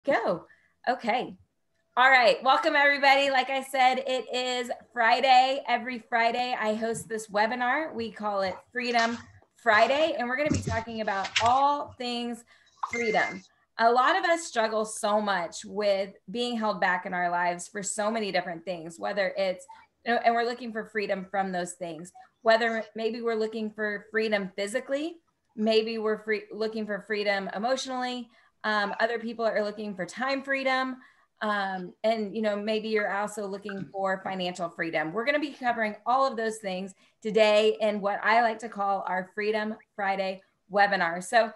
Go. Okay. All right. Welcome, everybody. Like I said, it is Friday. Every Friday, I host this webinar. We call it Freedom Friday, and we're going to be talking about all things freedom. A lot of us struggle so much with being held back in our lives for so many different things, whether it's, and we're looking for freedom from those things, whether maybe we're looking for freedom physically, maybe we're looking for freedom emotionally. Other people are looking for time freedom. And maybe you're also looking for financial freedom. We're going to be covering all of those things today in what I like to call our Freedom Friday webinar. So,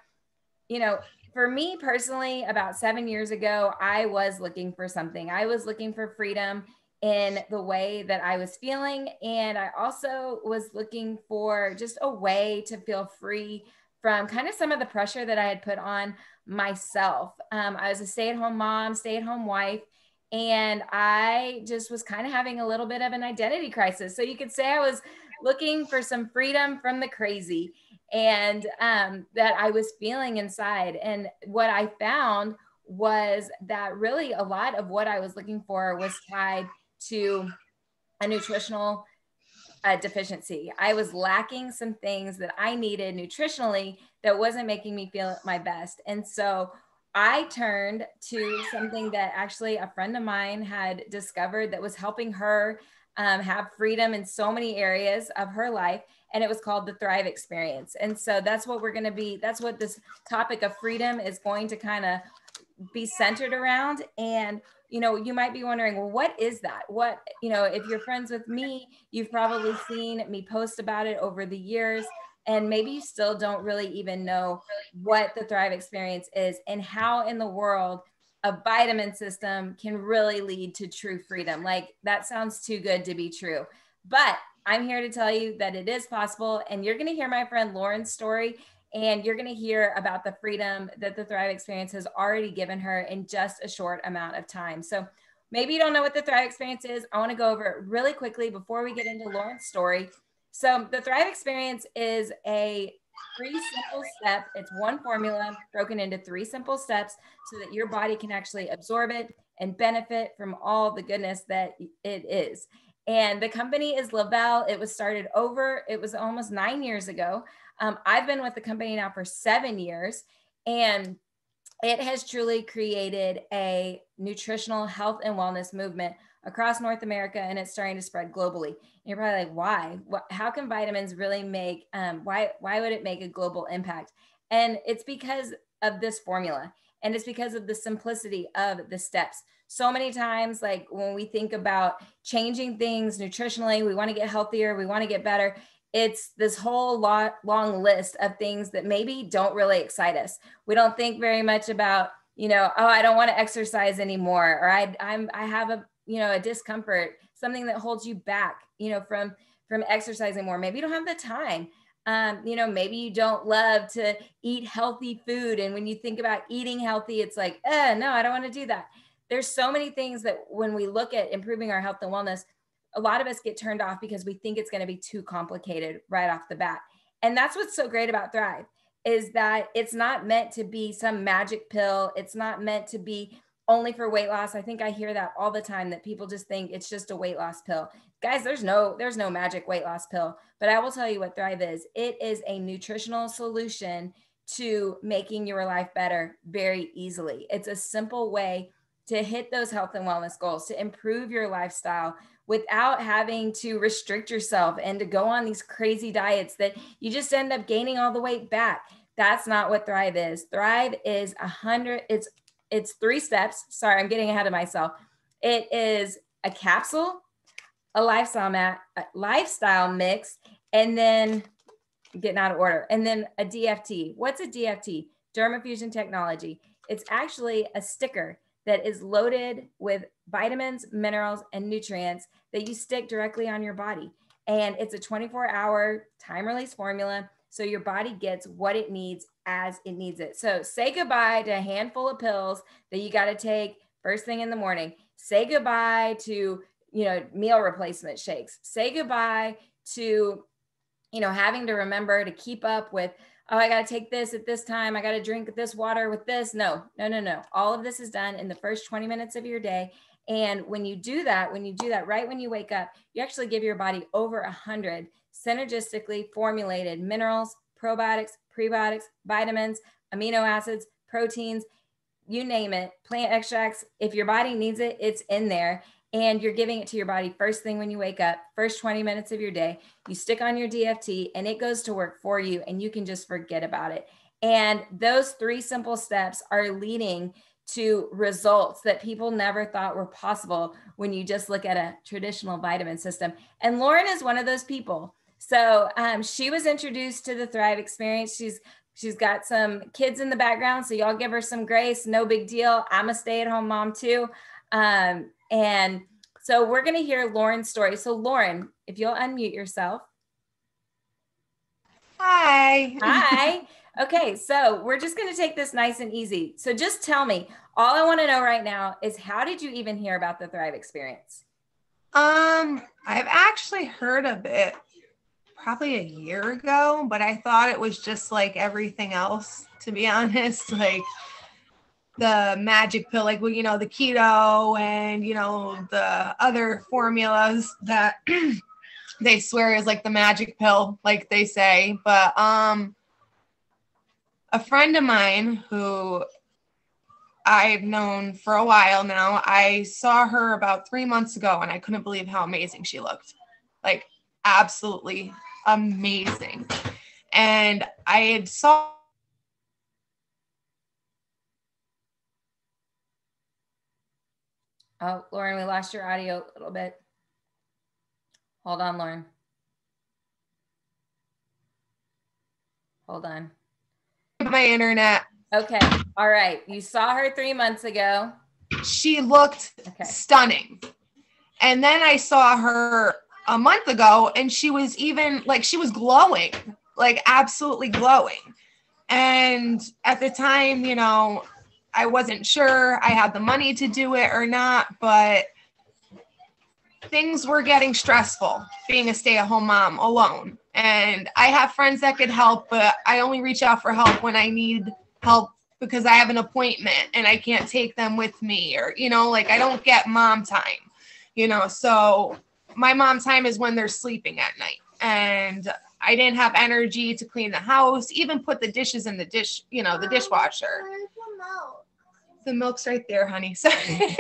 for me personally, about 7 years ago, I was looking for something. I was looking for freedom in the way that I was feeling. And I also was looking for just a way to feel free from kind of some of the pressure that I had put on myself. I was a stay-at-home mom, stay-at-home wife, and I just was kind of having a little bit of an identity crisis. So you could say I was looking for some freedom from the crazy and that I was feeling inside. And what I found was that really a lot of what I was looking for was tied to a nutritional deficiency. I was lacking some things that I needed nutritionally that wasn't making me feel my best. And so I turned to something that actually a friend of mine had discovered that was helping her have freedom in so many areas of her life. And it was called the Thrive Experience. And so that's what that's what this topic of freedom is going to kind of be centered around. And you might be wondering, well, what is that? If you're friends with me, you've probably seen me post about it over the years, and maybe you still don't really even know what the Thrive Experience is and how in the world a vitamin system can really lead to true freedom. Like, that sounds too good to be true. But I'm here to tell you that it is possible. And you're going to hear my friend Lauren's story, and you're going to hear about the freedom that the Thrive Experience has already given her in just a short amount of time. So maybe you don't know what the Thrive Experience is. I want to go over it really quickly before we get into Lauren's story. So the Thrive Experience is a 3 simple step. It's one formula broken into 3 simple steps so that your body can actually absorb it and benefit from all the goodness that it is. And the company is Lavelle. It was almost 9 years ago. I've been with the company now for 7 years, and it has truly created a nutritional health and wellness movement across North America, and it's starting to spread globally. And you're probably like, why? How can vitamins really make, why would it make a global impact? And it's because of this formula, and it's because of the simplicity of the steps. So many times, like when we think about changing things nutritionally, we want to get healthier, we want to get better. It's this whole long list of things that maybe don't really excite us. We don't think very much about, oh, I don't want to exercise anymore, or I have a discomfort, something that holds you back, from exercising more. Maybe you don't have the time. Maybe you don't love to eat healthy food. And when you think about eating healthy, it's like, no, I don't want to do that. There's so many things that when we look at improving our health and wellness, a lot of us get turned off because we think it's going to be too complicated right off the bat. And that's what's so great about Thrive, is that it's not meant to be some magic pill. It's not meant to be only for weight loss. I think I hear that all the time, that people just think it's just a weight loss pill. Guys, there's no magic weight loss pill. But I will tell you what Thrive is. It is a nutritional solution to making your life better very easily. It's a simple way to hit those health and wellness goals, to improve your lifestyle without having to restrict yourself and to go on these crazy diets that you just end up gaining all the weight back. That's not what Thrive is. Thrive is it's 3 steps. Sorry, I'm getting ahead of myself. It is a capsule, a lifestyle mix, and then getting out of order, and then a DFT. What's a DFT? Dermafusion technology. It's actually a sticker that is loaded with vitamins, minerals, and nutrients that you stick directly on your body. And it's a 24-hour time release formula, so your body gets what it needs as it needs it. So say goodbye to a handful of pills that you got to take first thing in the morning. Say goodbye to, meal replacement shakes. Say goodbye to, having to remember to keep up with oh, I got to take this at this time. I got to drink this water with this. No. All of this is done in the first 20 minutes of your day. And when you do that right when you wake up, you actually give your body over 100 synergistically formulated minerals, probiotics, prebiotics, vitamins, amino acids, proteins, you name it, plant extracts. If your body needs it, it's in there. And you're giving it to your body first thing when you wake up, first 20 minutes of your day. You stick on your DFT and it goes to work for you, and you can just forget about it. And those 3 simple steps are leading to results that people never thought were possible when you just look at a traditional vitamin system. And Lauren is one of those people. So she was introduced to the Thrive experience. She's got some kids in the background, so y'all give her some grace. No big deal. I'm a stay-at-home mom too. And so we're going to hear Lauren's story. So Lauren, if you'll unmute yourself. Hi. Hi. Okay, so we're just going to take this nice and easy. So just tell me, all I want to know right now is, how did you even hear about the Thrive experience? I've actually heard of it probably a year ago, but I thought it was just like everything else, to be honest, like the magic pill, like, well, you know, the keto and, you know, the other formulas that they swear is like the magic pill, like they say. But a friend of mine who I've known for a while now, I saw her about 3 months ago, and I couldn't believe how amazing she looked. Like, absolutely amazing. And I had saw. Oh, Lauren, we lost your audio a little bit. Hold on, Lauren. Hold on. My internet. Okay. All right. You saw her 3 months ago. She looked stunning. And then I saw her a month ago, and she was even like, she was glowing, like absolutely glowing. And at the time, you know, I wasn't sure I had the money to do it or not, but things were getting stressful being a stay-at-home mom alone. And I have friends that could help, but I only reach out for help when I need help because I have an appointment and I can't take them with me, or, you know, like I don't get mom time, you know, so my mom time is when they're sleeping at night. And I didn't have energy to clean the house, even put the dishes in the dish, you know, the dishwasher. The milk's right there, honey. Sorry.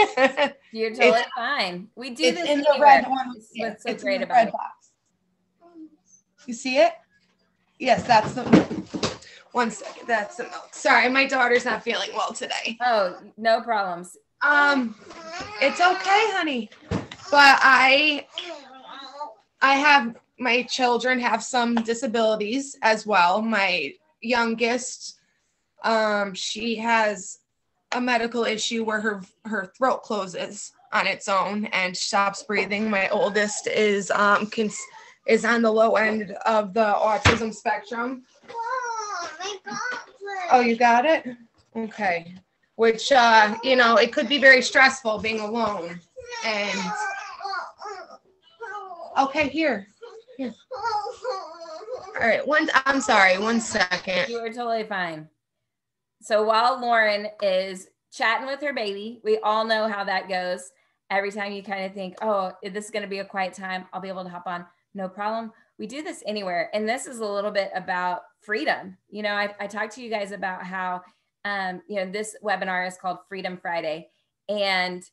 You're totally fine. We do this in anywhere. the red one. What's so it's great in the about red it. box. You see it? Yes, that's the. One second. That's the milk. Sorry, my daughter's not feeling well today. Oh, no problems. It's okay, honey. But I have, my children have some disabilities as well. My youngest, she has a medical issue where her throat closes on its own and stops breathing. My oldest is on the low end of the autism spectrum. Oh, you got it? Okay. Which, you know, it could be very stressful being alone. And okay, here. All right, I'm sorry, 1 second. You are totally fine. So while Lauren is chatting with her baby, we all know how that goes. Every time you kind of think, oh, this is going to be a quiet time, I'll be able to hop on. No problem. We do this anywhere. And this is a little bit about freedom. You know, I talked to you guys about how, you know, this webinar is called Freedome Friday. And,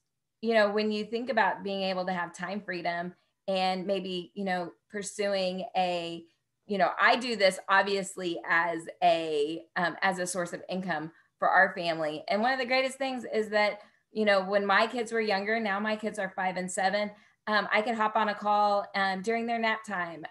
you know, when you think about being able to have time freedom and maybe, you know, pursuing a, you know, I do this obviously as a source of income for our family. And one of the greatest things is that, you know, when my kids were younger, now my kids are 5 and 7, I could hop on a call during their nap time,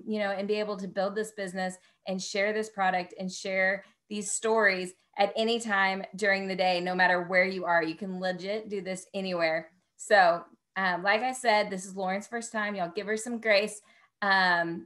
you know, and be able to build this business and share this product and share these stories at any time during the day, no matter where you are. You can legit do this anywhere. So like I said, this is Lauren's first time. Y'all give her some grace.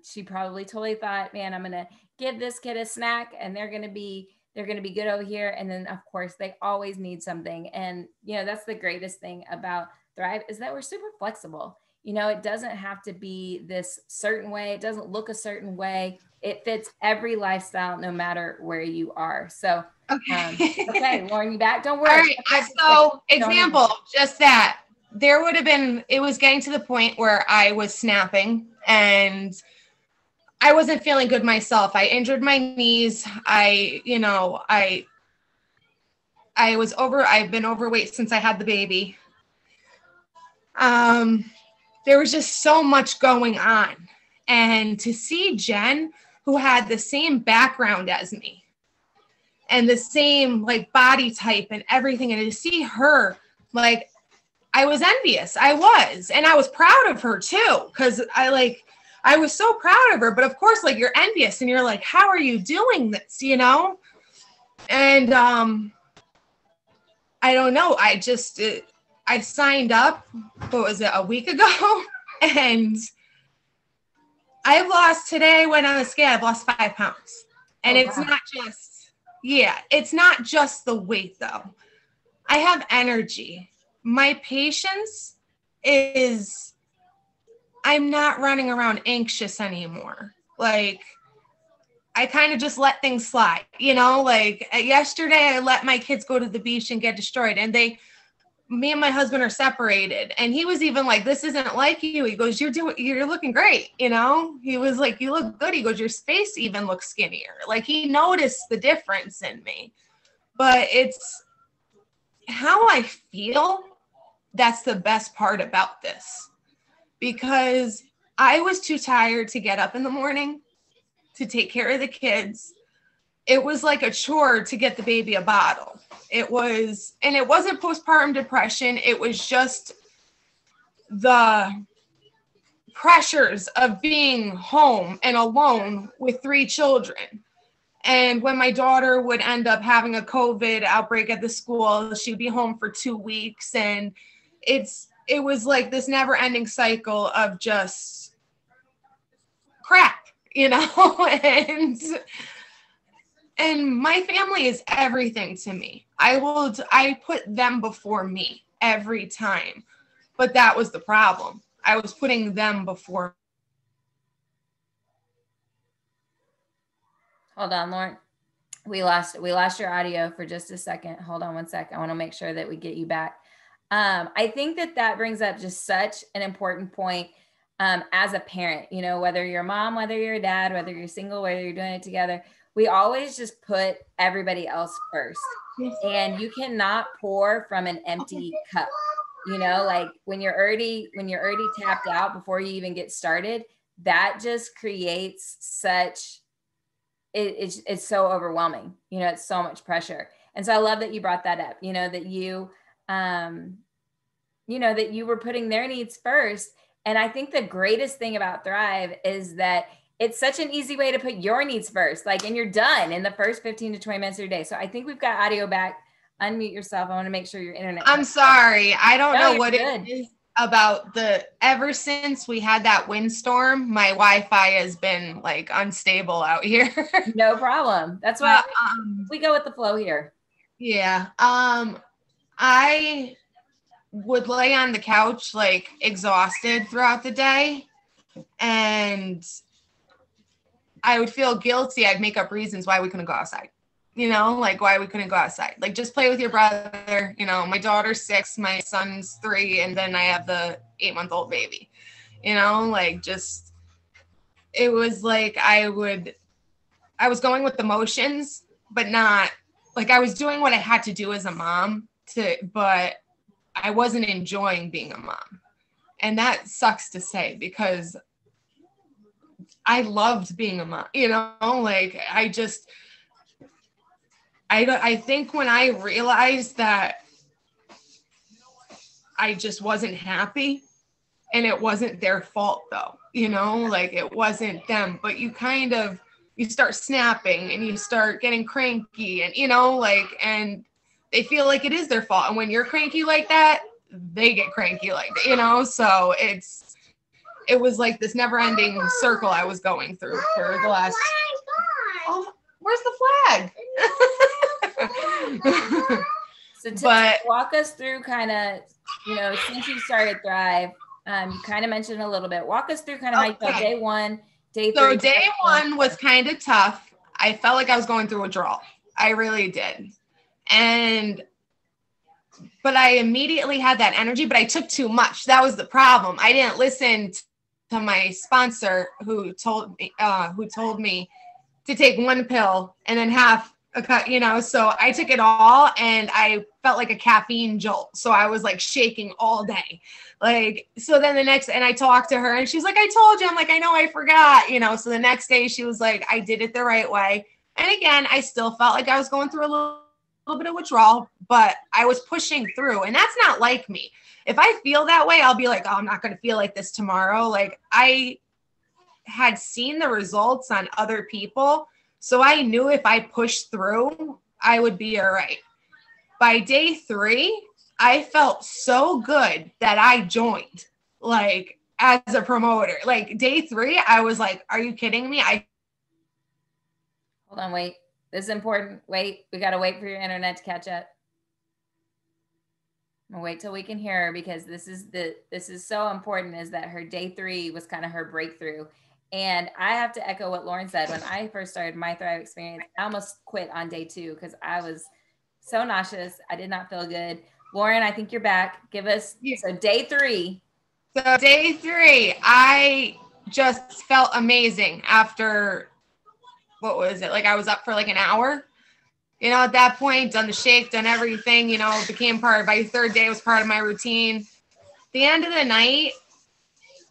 She probably totally thought, man, I'm going to give this kid a snack and they're going to be good over here. And then of course they always need something. And, you know, that's the greatest thing about Thrive is that we're super flexible. you know, it doesn't have to be this certain way. It doesn't look a certain way. It fits every lifestyle, no matter where you are. So, okay, Lauren, you back? Don't worry. All right. So example, just that there would have been, it was getting to the point where I was snapping and I wasn't feeling good myself. I injured my knees. I've been overweight since I had the baby. There was just so much going on. And to see Jen, who had the same background as me and the same like body type and everything, and to see her, like, I was envious. I was, and I was proud of her too. Cause I was so proud of her, but of course, like, you're envious and you're like, how are you doing this? You know? And, I don't know. I signed up, what was it, a week ago? And I've lost, today I went on the scale, I've lost 5 pounds. And it's not just, it's not just the weight though. I have energy. My patience is, I'm not running around anxious anymore. Like, I kind of just let things slide, you know, like yesterday I let my kids go to the beach and get destroyed, and me and my husband are separated. And he was even like, this isn't like you. He goes, you're looking great. You know, he was like, you look good. He goes, your face even looks skinnier. Like, he noticed the difference in me, but it's how I feel. That's the best part about this, because I was too tired to get up in the morning to take care of the kids. It was like a chore to get the baby a bottle. It was, and it wasn't postpartum depression. It was just the pressures of being home and alone with 3 children. And when my daughter would end up having a COVID outbreak at the school, she'd be home for 2 weeks. And it was like this never ending cycle of just crap, you know. And my family is everything to me. I put them before me every time. But that was the problem. I was putting them before. Hold on, Lauren. We lost your audio for just a second. Hold on one sec. I want to make sure that we get you back. I think that brings up just such an important point. As a parent, you know, whether you're a mom, whether you're a dad, whether you're single, whether you're doing it together, we always just put everybody else first. And you cannot pour from an empty cup. You know, like when you're already tapped out before you even get started, that just creates such, it's so overwhelming. You know, it's so much pressure. And so I love that you brought that up, you know, that you were putting their needs first. And I think the greatest thing about Thrive is that it's such an easy way to put your needs first, like, and you're done in the first 15 to 20 minutes of your day. So I think we've got audio back. Unmute yourself. I want to make sure your internet. I'm sorry. I don't know what it is about ever since we had that windstorm, my Wi-Fi has been like unstable out here. No problem. That's why we go with the flow here. Yeah. I would lay on the couch, like, exhausted throughout the day, and I would feel guilty. I'd make up reasons why we couldn't go outside, you know, like why we couldn't go outside. Like, just play with your brother. You know, my daughter's 6, my son's 3, and then I have the 8-month-old baby, you know, like, just, it was like I was going with the motions, but not, like, I was doing what I had to do as a mom but I wasn't enjoying being a mom. And that sucks to say, because I loved being a mom, you know, like, I think when I realized that I just wasn't happy, and it wasn't their fault though, you know, like, it wasn't them, but you start snapping and you start getting cranky, and, you know, like, and they feel like it is their fault. And when you're cranky like that, they get cranky like that, you know? So it was like this never ending circle I was going through for the last, oh, where's the flag? So walk us through kind of, you know, since you started Thrive, You kind of mentioned a little bit. Walk us through kind of how you felt day 1, day 3. So day 1 was kind of tough. I felt like I was going through withdrawal. I really did. But I immediately had that energy, but I took too much. That was the problem. I didn't listen to my sponsor who told me to take 1 pill and then half a cut, so I took it all and I felt like a caffeine jolt. So I was like shaking all day. So then and I talked to her and she's like, I told you. I'm like, I know, I forgot, so the next day she was like, I did it the right way. And again, I still felt like I was going through a little bit of withdrawal, but I was pushing through, and that's not like me. If I feel that way, I'll be like, oh, I'm not going to feel like this tomorrow. Like, I had seen the results on other people, so I knew if I pushed through, I would be all right. By day 3, I felt so good that I joined, like, as a promoter. Like, day 3, I was like, are you kidding me? Hold on, wait. This is important. Wait, we got to wait for your internet to catch up. I'm gonna wait till we can hear her, because this is so important, is that her day 3 was kind of her breakthrough. And I have to echo what Lauren said. When I first started my Thrive experience, I almost quit on day 2 because I was so nauseous. I did not feel good. Lauren, I think you're back. Give us, so day 3. So day 3, I just felt amazing after, what was it? Like, I was up for like an hour, at that point, done the shake, done everything, became by the 3rd day, it was part of my routine. The end of the night,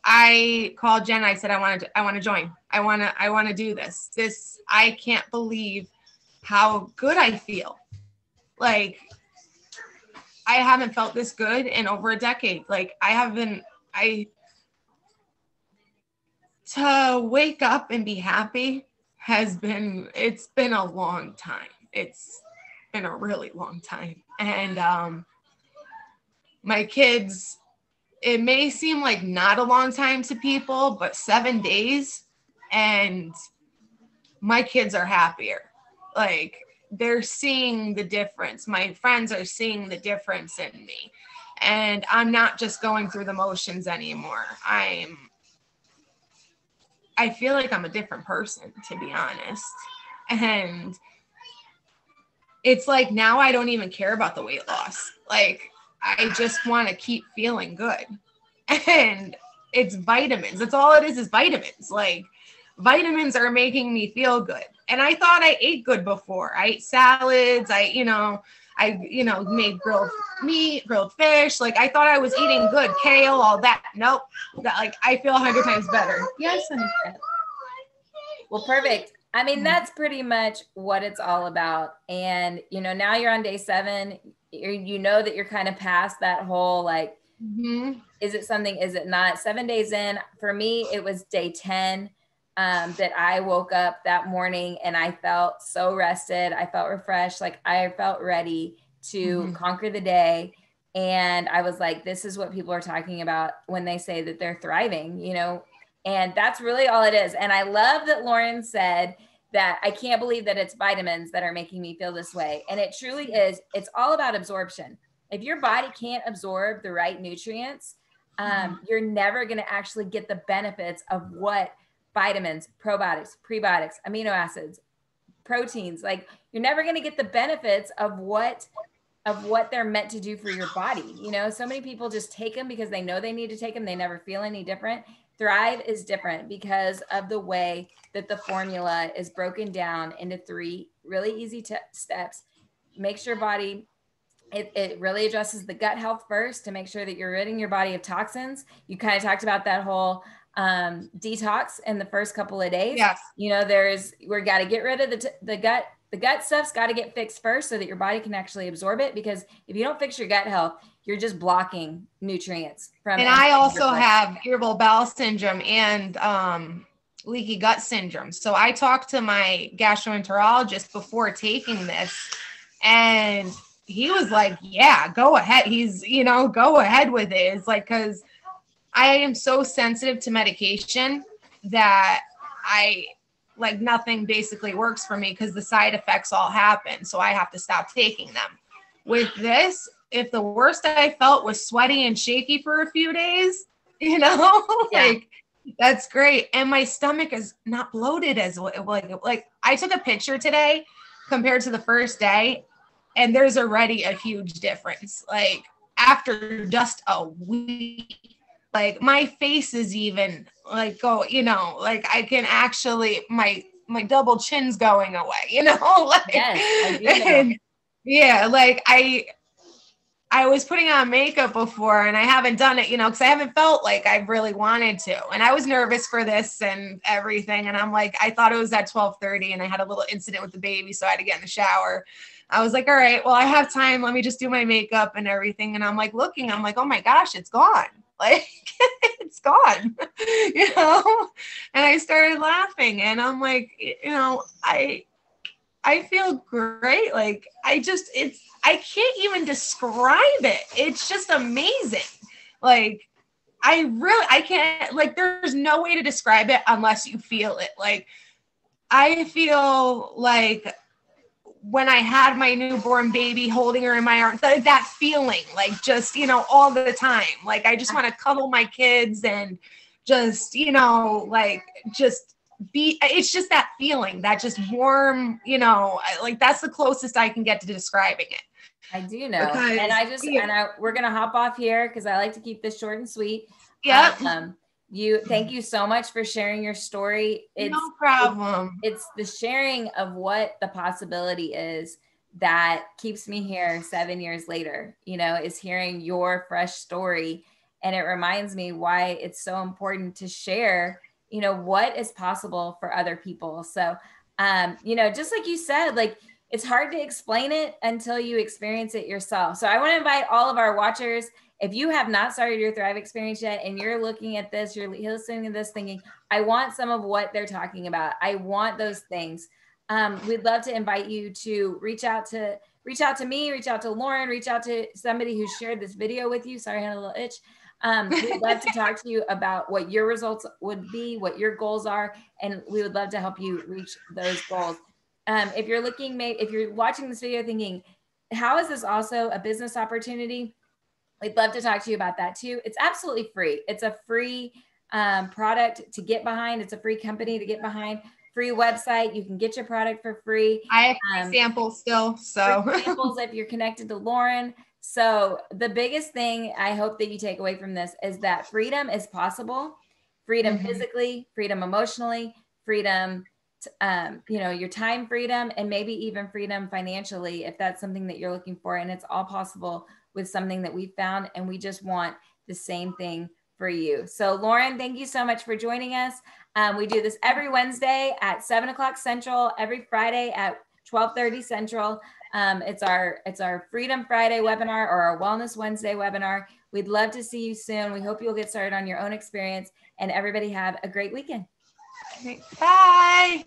I called Jen. I said, I want to join. I want to do this. I can't believe how good I feel. Like, I haven't felt this good in over a decade. Like, to wake up and be happy it's been a long time. It's been a really long time. And my kids, it may seem like not a long time to people, but 7 days and my kids are happier. Like, they're seeing the difference. My friends are seeing the difference in me. And I'm not just going through the motions anymore. I feel like I'm a different person, to be honest. And it's like, now I don't even care about the weight loss. Like, I just want to keep feeling good. And it's vitamins. That's all it is vitamins. Like, vitamins are making me feel good. And I thought I ate good before. I ate salads. I made grilled meat, grilled fish. Like, I thought I was eating good, kale, all that. Nope. I feel 100 times better. Yes. Well, perfect. I mean, that's pretty much what it's all about. And, now you're on day 7, you know that you're kind of past that whole, like, is it something, is it not? 7 days in, for me, it was day 10 that I woke up that morning and I felt so rested. I felt refreshed. Like, I felt ready to conquer the day. And I was like, this is what people are talking about when they say that they're thriving, and that's really all it is. And I love that Lauren said that I can't believe that it's vitamins that are making me feel this way. And it truly is. It's all about absorption. If your body can't absorb the right nutrients, you're never going to actually get the benefits of what vitamins, probiotics, prebiotics, amino acids, proteins, like, you're never going to get the benefits of what they're meant to do for your body. So many people just take them because they know they need to take them. They never feel any different. Thrive is different because of the way that the formula is broken down into 3 really easy steps. Makes your body, it really addresses the gut health first to make sure that you're ridding your body of toxins. You kind of talked about that whole detox in the first couple of days. Yes. We got to get rid of the gut. The gut stuff's got to get fixed first so that your body can actually absorb it. Because if you don't fix your gut health, you're just blocking nutrients from. And I also have irritable bowel syndrome and leaky gut syndrome. So I talked to my gastroenterologist before taking this, and he was like, yeah, go ahead. Go ahead with it. It's like, because I am so sensitive to medication that nothing basically works for me because the side effects all happen. So I have to stop taking them. With this, if the worst I felt was sweaty and shaky for a few days, you know, Yeah. like that's great. And my stomach is not bloated as like I took a picture today compared to the first day, and there's already a huge difference. Like after just a week, like my face is even like go, you know, like I can actually my double chin's going away, you know, like Yes, I do know. and yeah, like I was putting on makeup before and I haven't done it, you know, because I haven't felt like I really wanted to. And I was nervous for this and everything. And I'm like, I thought it was at 12:30 and I had a little incident with the baby. So I had to get in the shower. I was like, all right, well, I have time. Let me just do my makeup and everything. And I'm like looking, I'm like, oh my gosh, it's gone. Like it's gone, you know? And I started laughing and I'm like, you know, I feel great. Like I can't even describe it. It's just amazing. Like I can't, like, there's no way to describe it unless you feel it. Like I feel like when I had my newborn baby holding her in my arms, that feeling, like just, you know, all the time, like I just want to cuddle my kids and just, you know, like just it's just that feeling, that just warm, you know, like that's the closest I can get to describing it. I do know. Because, and we're going to hop off here because I like to keep this short and sweet. Yeah. Thank you so much for sharing your story. No problem. It's the sharing of what the possibility is that keeps me here 7 years later, you know, is hearing your fresh story. And it reminds me why it's so important to share, you know, what is possible for other people. So, you know, just like you said, like, it's hard to explain it until you experience it yourself. So I want to invite all of our watchers, if you have not started your Thrive experience yet, and you're looking at this, you're listening to this thinking, I want some of what they're talking about. I want those things. We'd love to invite you to reach out to me, reach out to Lauren, reach out to somebody who shared this video with you. Sorry, I had a little itch. We'd love to talk to you about what your results would be, what your goals are, and we would love to help you reach those goals. If you're watching this video thinking, how is this also a business opportunity? We'd love to talk to you about that too. It's absolutely free. It's a free product to get behind. It's a free company to get behind. Free website. You can get your product for free. I have samples still. So samples if you're connected to Lauren. So the biggest thing I hope that you take away from this is that freedom is possible. Freedom physically, freedom emotionally, freedom, you know, your time freedom, and maybe even freedom financially, if that's something that you're looking for. And it's all possible with something that we found, and we just want the same thing for you. So Lauren, thank you so much for joining us. We do this every Wednesday at 7:00 Central, every Friday at 12:30 Central. It's our Freedom Friday webinar, or our Wellness Wednesday webinar. We'd love to see you soon. We hope you'll get started on your own experience, and everybody have a great weekend. Bye.